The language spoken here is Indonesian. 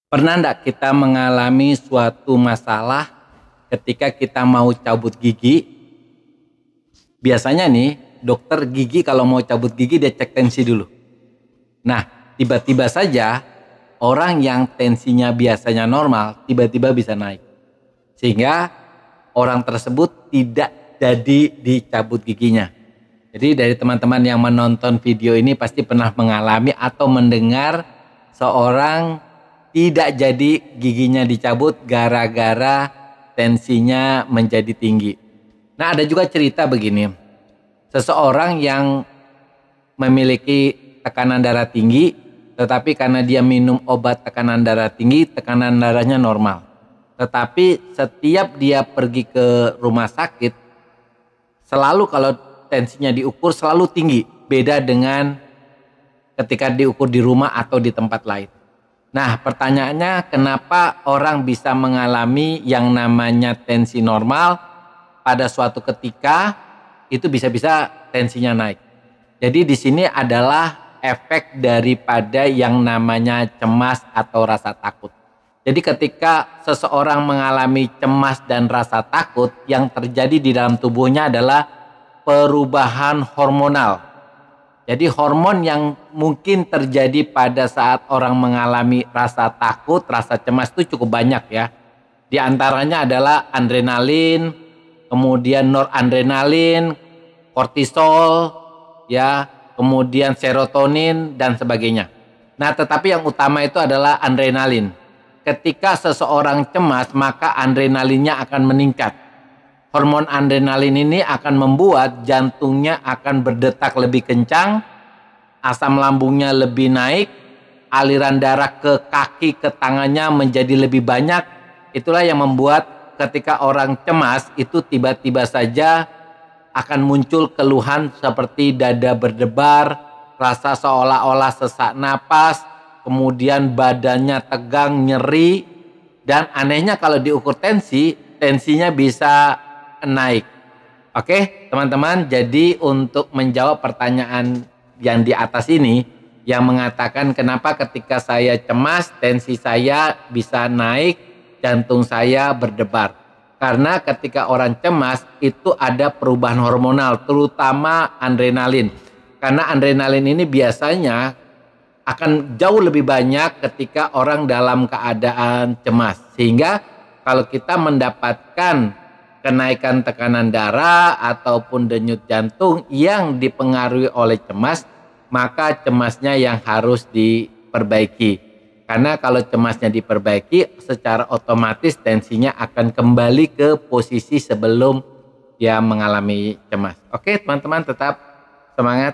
Pernah enggak kita mengalami suatu masalah ketika kita mau cabut gigi? Biasanya nih, dokter gigi kalau mau cabut gigi dia cek tensi dulu. Nah, tiba-tiba saja orang yang tensinya biasanya normal, tiba-tiba bisa naik. Sehingga orang tersebut tidak jadi dicabut giginya. Jadi dari teman-teman yang menonton video ini pasti pernah mengalami atau mendengar seorang tidak jadi giginya dicabut gara-gara tensinya menjadi tinggi. Nah, ada juga cerita begini. Seseorang yang memiliki tekanan darah tinggi, tetapi karena dia minum obat tekanan darah tinggi, tekanan darahnya normal. Tetapi setiap dia pergi ke rumah sakit, selalu kalau tensinya diukur selalu tinggi. Beda dengan ketika diukur di rumah atau di tempat lain. Nah, pertanyaannya kenapa orang bisa mengalami yang namanya tensi normal pada suatu ketika itu bisa-bisa tensinya naik. Jadi di sini adalah efek daripada yang namanya cemas atau rasa takut. Jadi ketika seseorang mengalami cemas dan rasa takut, yang terjadi di dalam tubuhnya adalah perubahan hormonal. Jadi hormon yang mungkin terjadi pada saat orang mengalami rasa takut, rasa cemas itu cukup banyak ya. Di antaranya adalah adrenalin, kemudian noradrenalin, kortisol, ya, kemudian serotonin dan sebagainya. Nah, tetapi yang utama itu adalah adrenalin. Ketika seseorang cemas, maka adrenalinnya akan meningkat. Hormon adrenalin ini akan membuat jantungnya akan berdetak lebih kencang, asam lambungnya lebih naik, aliran darah ke kaki, ke tangannya menjadi lebih banyak. Itulah yang membuat ketika orang cemas itu tiba-tiba saja akan muncul keluhan seperti dada berdebar, rasa seolah-olah sesak napas, kemudian badannya tegang, nyeri, dan anehnya kalau diukur tensinya bisa naik. Oke, teman-teman, jadi untuk menjawab pertanyaan yang di atas ini, yang mengatakan kenapa ketika saya cemas tensi saya bisa naik, jantung saya berdebar. Karena ketika orang cemas itu ada perubahan hormonal, terutama adrenalin. Karena adrenalin ini biasanya akan jauh lebih banyak ketika orang dalam keadaan cemas. Sehingga kalau kita mendapatkan kenaikan tekanan darah ataupun denyut jantung yang dipengaruhi oleh cemas, maka cemasnya yang harus diperbaiki. Karena kalau cemasnya diperbaiki, secara otomatis tensinya akan kembali ke posisi sebelum dia mengalami cemas. Oke, teman-teman, tetap semangat.